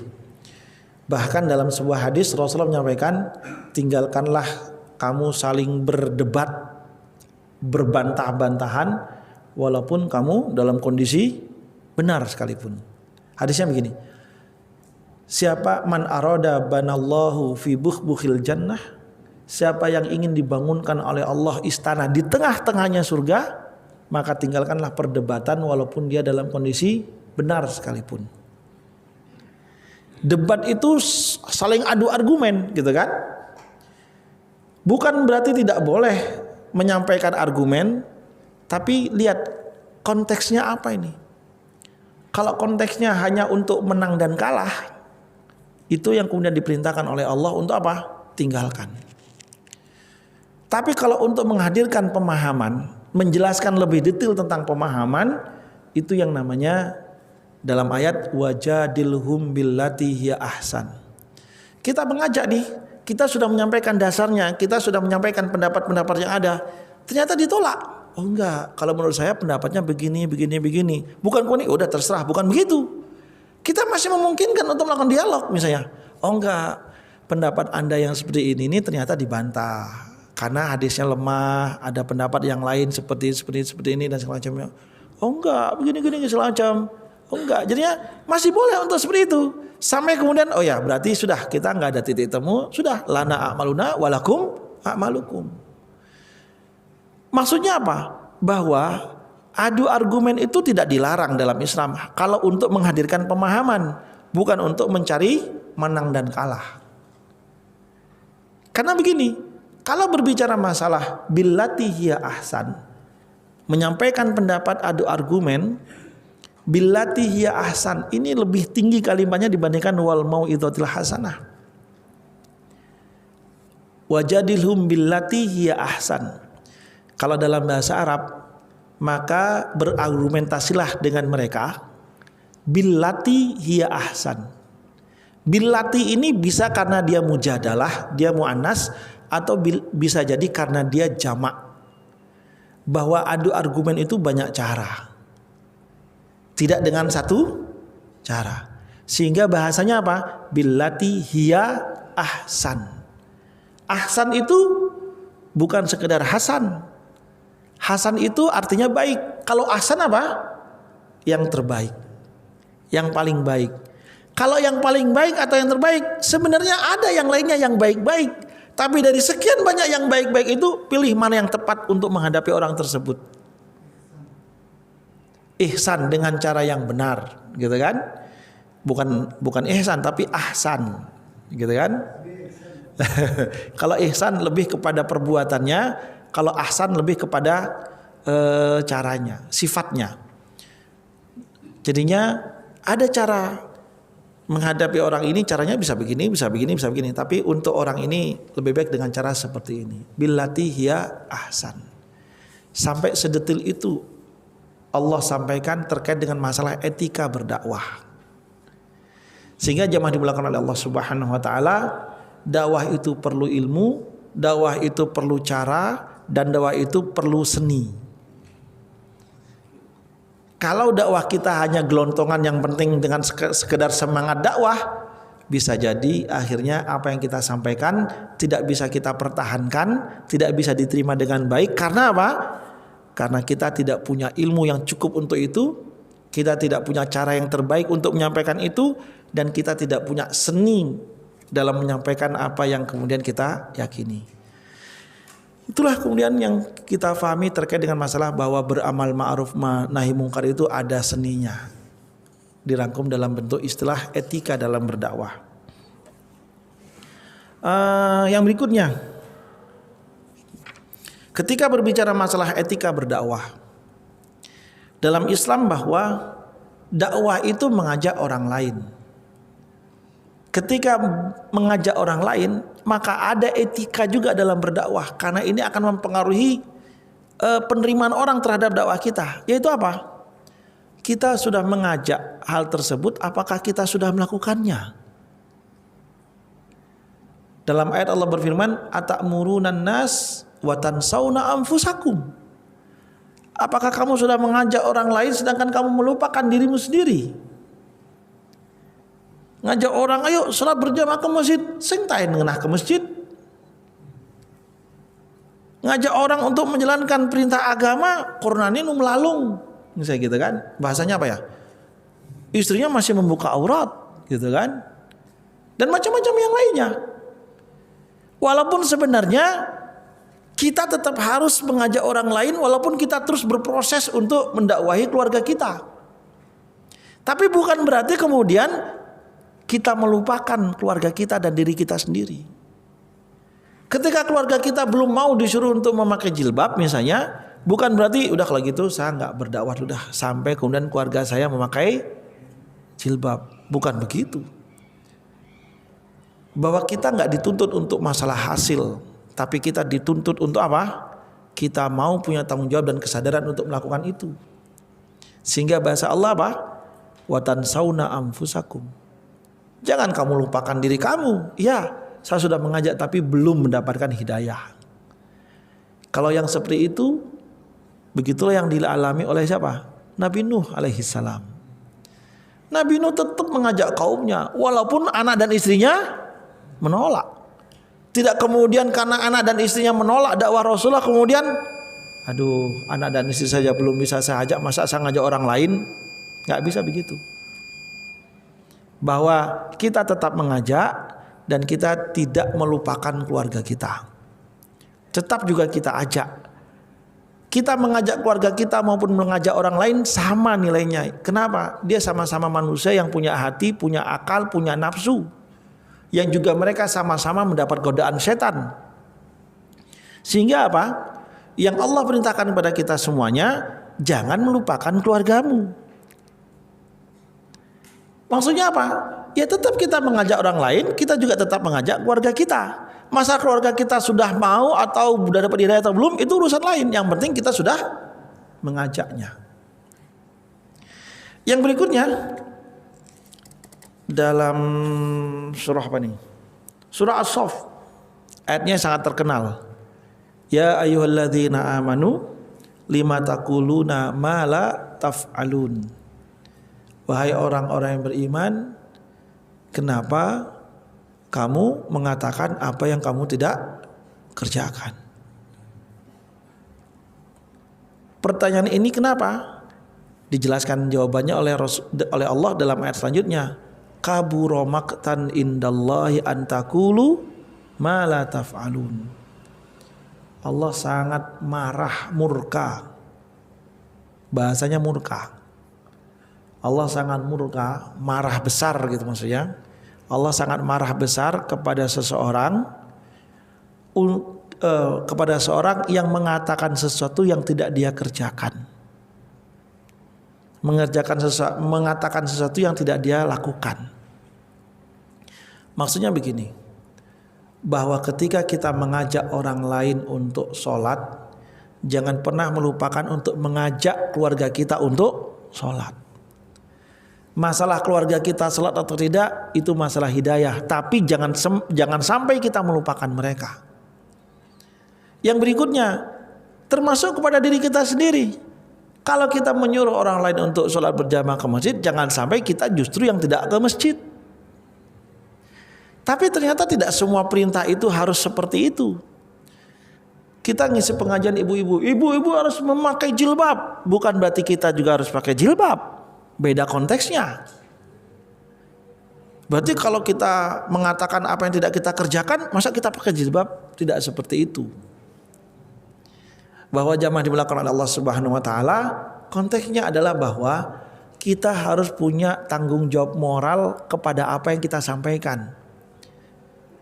Bahkan dalam sebuah hadis Rasulullah menyampaikan, tinggalkanlah kamu saling berdebat, berbantah-bantahan, walaupun kamu dalam kondisi benar sekalipun. Hadisnya begini, siapa man arada banallahu fi bukhbukhil jannah, siapa yang ingin dibangunkan oleh Allah istana di tengah-tengahnya surga, maka tinggalkanlah perdebatan walaupun dia dalam kondisi benar sekalipun. Debat itu saling adu argumen gitu kan. Bukan berarti tidak boleh menyampaikan argumen, tapi lihat konteksnya apa ini. Kalau konteksnya hanya untuk menang dan kalah, itu yang kemudian diperintahkan oleh Allah untuk apa? Tinggalkan. Tapi kalau untuk menghadirkan pemahaman, menjelaskan lebih detail tentang pemahaman, itu yang namanya dalam ayat wajadilhum billati hiya ahsan. Kita mengajak nih, kita sudah menyampaikan dasarnya, kita sudah menyampaikan pendapat-pendapat yang ada, ternyata ditolak. Oh enggak, kalau menurut saya pendapatnya begini. Bukan kuning, udah terserah, bukan begitu. Kita masih memungkinkan untuk melakukan dialog misalnya. Oh enggak, pendapat Anda yang seperti ini ternyata dibantah. Karena hadisnya lemah, ada pendapat yang lain seperti ini dan segala macamnya. Oh enggak, begini semacam. Oh enggak, jadinya masih boleh untuk seperti itu. Sampai kemudian, oh ya berarti sudah kita enggak ada titik temu, sudah lana a'maluna walakum a'malukum. Maksudnya apa? Bahwa adu argumen itu tidak dilarang dalam Islam kalau untuk menghadirkan pemahaman, bukan untuk mencari menang dan kalah. Karena begini, kalau berbicara masalah billati hiya ahsan, menyampaikan pendapat adu argumen, billati hiya ahsan ini lebih tinggi kalimatnya dibandingkan wal mau'izatil hasanah. Wajadilhum billati hiya ahsan. Kalau dalam bahasa Arab, maka berargumentasilah dengan mereka billati hiya ahsan. Billati ini bisa karena dia mujadalah, dia muannas, atau bisa jadi karena dia jamak. Bahwa adu argumen itu banyak cara, tidak dengan satu cara. Sehingga bahasanya apa? Billati hiya ahsan. Ahsan itu bukan sekedar hasan. Hasan itu artinya baik. Kalau ahsan apa? Yang terbaik, yang paling baik. Kalau yang paling baik atau yang terbaik, sebenarnya ada yang lainnya yang baik-baik. Tapi dari sekian banyak yang baik-baik itu, pilih mana yang tepat untuk menghadapi orang tersebut. Ihsan dengan cara yang benar, gitu kan? Bukan ihsan tapi ahsan, gitu kan? Kalau ihsan lebih kepada perbuatannya, kalau ahsan lebih kepada caranya, sifatnya. Jadinya ada cara menghadapi orang ini, caranya bisa begini, bisa begini, bisa begini. Tapi untuk orang ini lebih baik dengan cara seperti ini. Billati hiya ahsan. Sampai sedetil itu Allah sampaikan terkait dengan masalah etika berdakwah. Sehingga jemaah dimulakan oleh Allah Subhanahu wa taala, dakwah itu perlu ilmu, dakwah itu perlu cara, dan dakwah itu perlu seni. Kalau dakwah kita hanya gelontongan yang penting dengan sekedar semangat dakwah, bisa jadi akhirnya apa yang kita sampaikan tidak bisa kita pertahankan, tidak bisa diterima dengan baik. Karena apa? Karena kita tidak punya ilmu yang cukup untuk itu, kita tidak punya cara yang terbaik untuk menyampaikan itu, dan kita tidak punya seni dalam menyampaikan apa yang kemudian kita yakini. Itulah kemudian yang kita pahami terkait dengan masalah bahwa beramal ma'ruf nahi mungkar itu ada seninya, dirangkum dalam bentuk istilah etika dalam berdakwah. Yang berikutnya, ketika berbicara masalah etika berdakwah dalam Islam, bahwa dakwah itu mengajak orang lain. Ketika mengajak orang lain, maka ada etika juga dalam berdakwah, karena ini akan mempengaruhi penerimaan orang terhadap dakwah kita. Yaitu apa? Kita sudah mengajak hal tersebut, apakah kita sudah melakukannya? Dalam ayat Allah berfirman, atamuruna nas wa tansawna anfusakum. Apakah kamu sudah mengajak orang lain sedangkan kamu melupakan dirimu sendiri? Ngajak orang, ayo sholat berjamaah ke masjid, sing tain ngenah ke masjid. Ngajak orang untuk menjalankan perintah agama, Qur'annya melalung, misalnya gitu kan? Bahasanya apa ya? Istrinya masih membuka aurat, gitu kan? Dan macam-macam yang lainnya. Walaupun sebenarnya kita tetap harus mengajak orang lain, walaupun kita terus berproses untuk mendakwahi keluarga kita. Tapi bukan berarti kemudian kita melupakan keluarga kita dan diri kita sendiri. Ketika keluarga kita belum mau disuruh untuk memakai jilbab misalnya, bukan berarti udah kalau gitu saya nggak berdakwah udah sampai kemudian keluarga saya memakai jilbab. Bukan begitu. Bahwa kita nggak dituntut untuk masalah hasil, tapi kita dituntut untuk apa? Kita mau punya tanggung jawab dan kesadaran untuk melakukan itu. Sehingga bahasa Allah apa? Wa tansawna anfusakum. Jangan kamu lupakan diri kamu. Ya, saya sudah mengajak tapi belum mendapatkan hidayah. Kalau yang seperti itu, begitulah yang dialami oleh siapa? Nabi Nuh alaihi salam. Nabi Nuh tetap mengajak kaumnya, walaupun anak dan istrinya menolak. Tidak kemudian karena anak dan istrinya menolak dakwah Rasulullah, kemudian Aduh, anak dan istri saja belum bisa saya ajak, masa saya ngajak orang lain? Nggak bisa begitu. Bahwa kita tetap mengajak dan kita tidak melupakan keluarga kita. Tetap juga kita ajak. Kita mengajak keluarga kita maupun mengajak orang lain sama nilainya. Kenapa? Dia sama-sama manusia yang punya hati, punya akal, punya nafsu. Yang juga mereka sama-sama mendapat godaan setan. Sehingga apa? Yang Allah perintahkan kepada kita semuanya, jangan melupakan keluargamu. Maksudnya apa? Ya tetap kita mengajak orang lain, kita juga tetap mengajak keluarga kita. Masa keluarga kita sudah mau atau sudah dapat hidayah atau belum, itu urusan lain. Yang penting kita sudah mengajaknya. Yang berikutnya dalam surah apa nih? Surah As-Saff. Ayatnya sangat terkenal. Ya ayyuhalladzina amanu lima taquluna ma la taf'alun. Wahai orang-orang yang beriman, kenapa kamu mengatakan apa yang kamu tidak kerjakan? Pertanyaan ini kenapa? Dijelaskan jawabannya oleh Allah dalam ayat selanjutnya. Kabura maqtan indallahi an taqulu ma la taf'alun. Allah sangat marah, murka. Bahasanya murka. Allah sangat murka, marah besar gitu maksudnya. Allah sangat marah besar kepada seseorang yang mengatakan sesuatu yang tidak dia kerjakan. Mengatakan sesuatu yang tidak dia lakukan. Maksudnya begini, bahwa ketika kita mengajak orang lain untuk sholat, jangan pernah melupakan untuk mengajak keluarga kita untuk sholat. Masalah keluarga kita sholat atau tidak, itu masalah hidayah. Tapi jangan sampai kita melupakan mereka. Yang berikutnya, termasuk kepada diri kita sendiri. Kalau kita menyuruh orang lain untuk sholat berjamaah ke masjid, jangan sampai kita justru yang tidak ke masjid. Tapi ternyata tidak semua perintah itu harus seperti itu. Kita ngisi pengajian ibu-ibu harus memakai jilbab. Bukan berarti kita juga harus pakai jilbab. Beda konteksnya. Berarti kalau kita mengatakan apa yang tidak kita kerjakan, masa kita pakai jilbab? Tidak seperti itu. Bahwa jamaah dimulakan oleh Allah Subhanahu wa taala, konteksnya adalah bahwa kita harus punya tanggung jawab moral kepada apa yang kita sampaikan.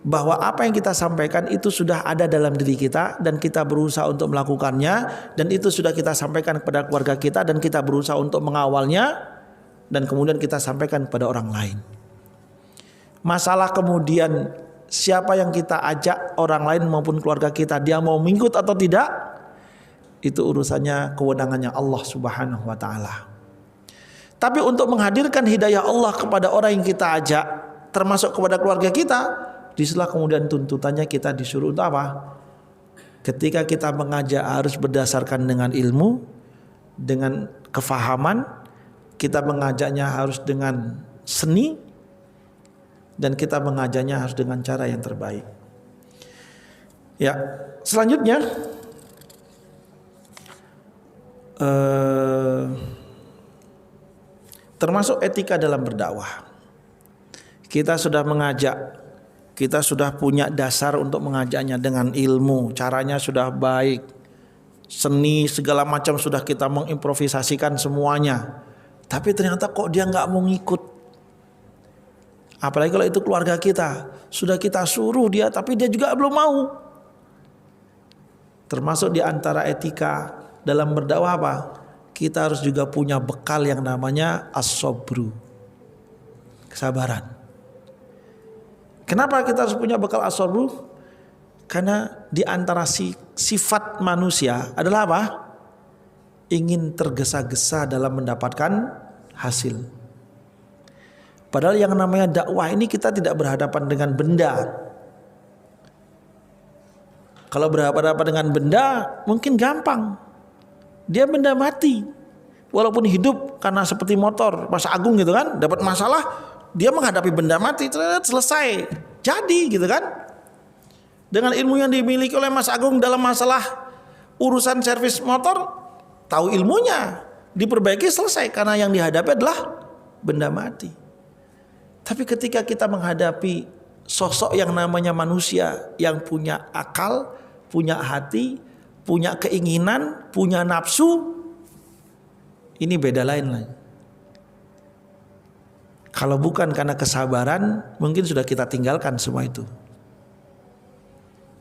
Bahwa apa yang kita sampaikan itu sudah ada dalam diri kita dan kita berusaha untuk melakukannya, dan itu sudah kita sampaikan kepada keluarga kita dan kita berusaha untuk mengawalnya, dan kemudian kita sampaikan kepada orang lain. Masalah kemudian siapa yang kita ajak, orang lain maupun keluarga kita, dia mau mengikut atau tidak, itu urusannya, kewenangannya Allah Subhanahu wa taala. Tapi untuk menghadirkan hidayah Allah kepada orang yang kita ajak, termasuk kepada keluarga kita, disitulah kemudian tuntutannya kita disuruh untuk apa? Ketika kita mengajak harus berdasarkan dengan ilmu, dengan kefahaman, kita mengajaknya harus dengan seni, dan kita mengajaknya harus dengan cara yang terbaik. Ya, selanjutnya termasuk etika dalam berdakwah. Kita sudah mengajak, kita sudah punya dasar untuk mengajaknya dengan ilmu, caranya sudah baik, seni segala macam sudah kita mengimprovisasikan semuanya. Tapi ternyata kok dia nggak mau ngikut. Apalagi kalau itu keluarga kita, sudah kita suruh dia, tapi dia juga belum mau. Termasuk di antara etika dalam berdakwah apa? Kita harus juga punya bekal yang namanya as-sabru, kesabaran. Kenapa kita harus punya bekal as-sabru? Karena di antara sifat manusia adalah apa? Ingin tergesa-gesa dalam mendapatkan hasil. Padahal yang namanya dakwah ini kita tidak berhadapan dengan benda. Kalau berhadapan dengan benda mungkin gampang. Dia benda mati. Walaupun hidup karena seperti motor Mas Agung gitu kan, dapat masalah, dia menghadapi benda mati, selesai. Jadi gitu kan. Dengan ilmu yang dimiliki oleh Mas Agung dalam masalah Urusan servis motor, tahu ilmunya, diperbaiki selesai, karena yang dihadapi adalah benda mati. Tapi ketika kita menghadapi sosok yang namanya manusia, yang punya akal, punya hati, punya keinginan, punya nafsu, ini beda lain lagi. Kalau bukan karena kesabaran, mungkin sudah kita tinggalkan semua itu.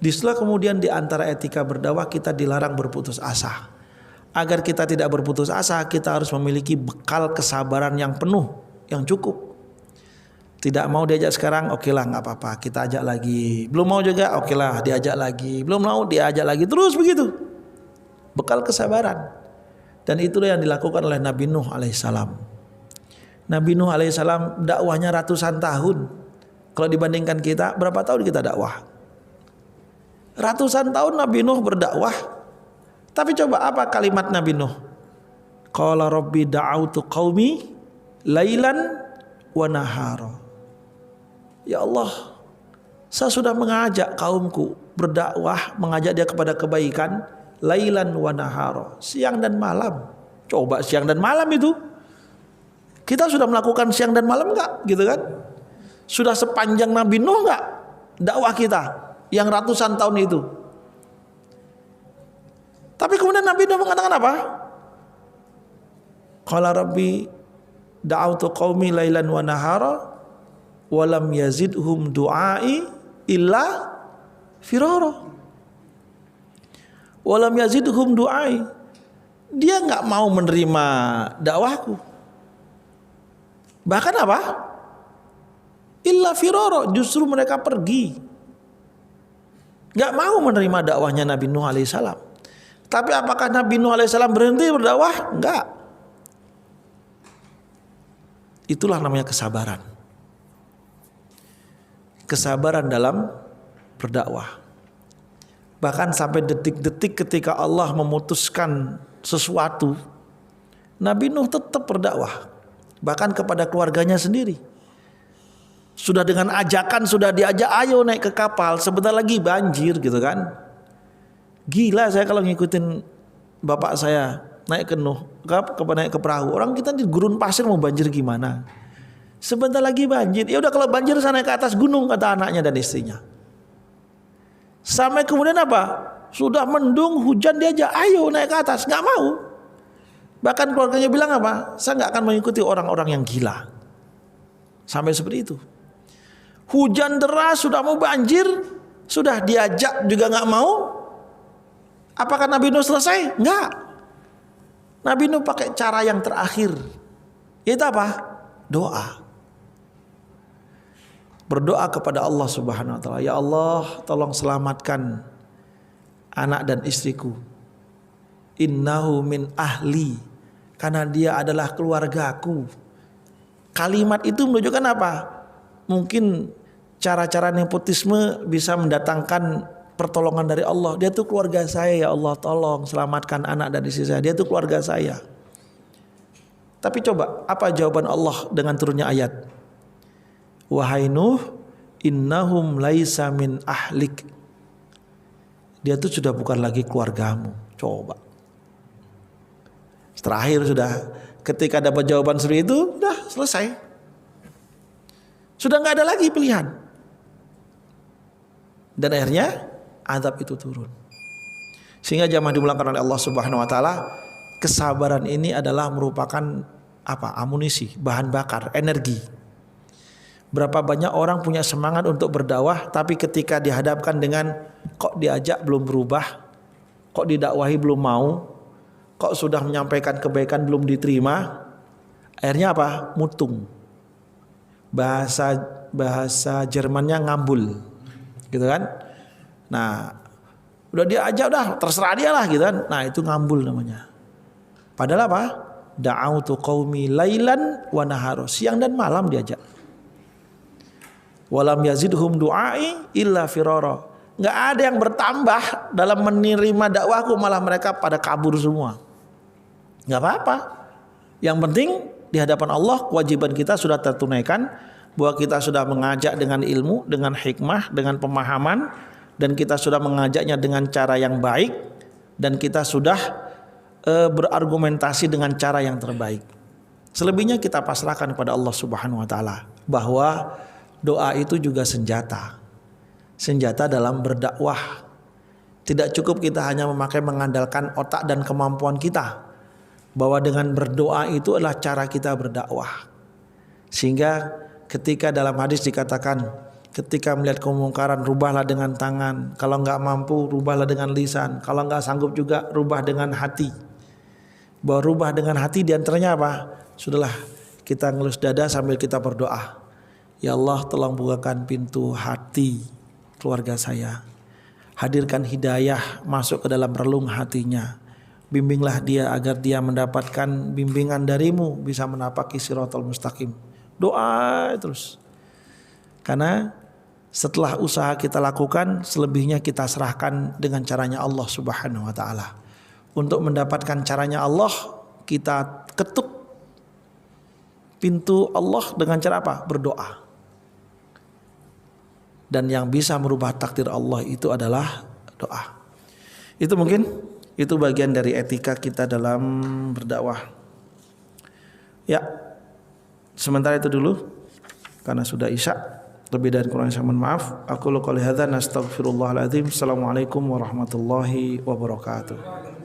Disitulah kemudian di antara etika berdakwah kita dilarang berputus asa. Agar kita tidak berputus asa, kita harus memiliki bekal kesabaran yang penuh, yang cukup. Tidak mau diajak sekarang, oke lah nggak apa-apa, kita ajak lagi. Belum mau juga, oke lah diajak lagi. Belum mau diajak lagi, terus begitu. Bekal kesabaran. Dan itulah yang dilakukan oleh Nabi Nuh alaihissalam. Nabi Nuh alaihissalam dakwahnya ratusan tahun. Kalau dibandingkan kita, berapa tahun kita dakwah? Ratusan tahun Nabi Nuh berdakwah. Tapi coba apa kalimat Nabi Nuh? Qala rabbi da'autu qaumi lailan wa nahara. Ya Allah, saya sudah mengajak kaumku berdakwah, mengajak dia kepada kebaikan lailan wa nahara, siang dan malam. Coba siang dan malam itu. Kita sudah melakukan siang dan malam enggak? Gitu kan? Sudah sepanjang Nabi Nuh enggak dakwah kita yang ratusan tahun itu? Tapi kemudian Nabi Nuh mengatakan apa? Qala rabbi da'autu qaumi lailan wa nahara wa lam yazidhum du'ai illa firara. Wa lam yazidhum du'ai. Dia enggak mau menerima dakwahku. Bahkan apa? Illa firara, justru mereka pergi. Enggak mau menerima dakwahnya Nabi Nuh alaihissalam. Tapi apakah Nabi Nuh alaihissalam berhenti berdakwah? Enggak. Itulah namanya kesabaran. Kesabaran dalam berdakwah. Bahkan sampai detik-detik ketika Allah memutuskan sesuatu, Nabi Nuh tetap berdakwah. Bahkan kepada keluarganya sendiri. Sudah dengan ajakan, sudah diajak ayo naik ke kapal, sebentar lagi banjir gitu kan. Gila saya kalau ngikutin bapak saya naik ke Nuh, naik ke perahu. Orang kita di gurun pasir mau banjir gimana? Sebentar lagi banjir. Ya udah kalau banjir saya naik ke atas gunung, kata anaknya dan istrinya. Sampai kemudian apa? Sudah mendung, hujan, diajak ayo naik ke atas, nggak mau. Bahkan keluarganya bilang apa? Saya nggak akan mengikuti orang-orang yang gila. Sampai seperti itu. Hujan deras, sudah mau banjir, sudah diajak juga nggak mau. Apakah Nabi Nuh selesai? Enggak. Nabi Nuh pakai cara yang terakhir. Itu apa? Doa. Berdoa kepada Allah Subhanahu wa taala. Ya Allah, tolong selamatkan anak dan istriku. Innahu min ahli. Karena dia adalah keluargaku. Kalimat itu menunjukkan apa? Mungkin cara-cara nepotisme bisa mendatangkan pertolongan dari Allah. Dia itu keluarga saya, ya Allah, tolong selamatkan anak dan istri saya. Dia itu keluarga saya. Tapi coba, apa jawaban Allah dengan turunnya ayat? Wahai Nuh, innahum laisa min ahlik. Dia itu sudah bukan lagi keluargamu. Coba. Terakhir sudah, ketika dapat jawaban seperti itu, sudah selesai. Sudah nggak ada lagi pilihan. Dan akhirnya azab itu turun. Sehingga jamaah dimulakan oleh Allah Subhanahu wa taala, kesabaran ini adalah merupakan apa? Amunisi, bahan bakar, energi. Berapa banyak orang punya semangat untuk berdakwah, tapi ketika dihadapkan dengan kok diajak belum berubah, kok didakwahi belum mau, kok sudah menyampaikan kebaikan belum diterima, akhirnya apa? Mutung. Bahasa Jermannya ngambul, gitu kan? Nah, udah diajak, udah terserah dia lah, gitu kan? Nah, itu ngambul namanya. Padahal apa? Da'autu qaumi lailan wa nahara, siang dan malam diajak. Walam yazidhum du'ai illa firara. Enggak ada yang bertambah dalam menerima dakwahku, malah mereka pada kabur semua. Enggak apa-apa. Yang penting di hadapan Allah kewajiban kita sudah tertunaikan, bahwa kita sudah mengajak dengan ilmu, dengan hikmah, dengan pemahaman, dan kita sudah mengajaknya dengan cara yang baik, dan kita sudah berargumentasi dengan cara yang terbaik. Selebihnya kita pasrahkan kepada Allah Subhanahu wa taala, bahwa doa itu juga senjata. Senjata dalam berdakwah. Tidak cukup kita hanya mengandalkan otak dan kemampuan kita, bahwa dengan berdoa itu adalah cara kita berdakwah. Sehingga ketika dalam hadis dikatakan, ketika melihat kemungkaran rubahlah dengan tangan, kalau enggak mampu rubahlah dengan lisan, kalau enggak sanggup juga rubah dengan hati. Bahwa rubah dengan hati diantaranya apa? Sudahlah, kita ngelus dada sambil kita berdoa. Ya Allah, tolong bukakan pintu hati keluarga saya. Hadirkan hidayah masuk ke dalam relung hatinya. Bimbinglah dia agar dia mendapatkan bimbingan darimu, bisa menapaki siratal mustaqim. Doa terus. Karena setelah usaha kita lakukan, selebihnya kita serahkan dengan caranya Allah Subhanahu wa taala. Untuk mendapatkan caranya Allah, kita ketuk pintu Allah dengan cara apa? Berdoa. Dan yang bisa merubah takdir Allah itu adalah doa. Itu mungkin itu bagian dari etika kita dalam berdakwah. Ya, sementara itu dulu karena sudah isya. Lebih dari kurang saya mohon maaf. Aku qouli hadza nastaghfirullahaladzim. Assalamualaikum warahmatullahi wabarakatuh.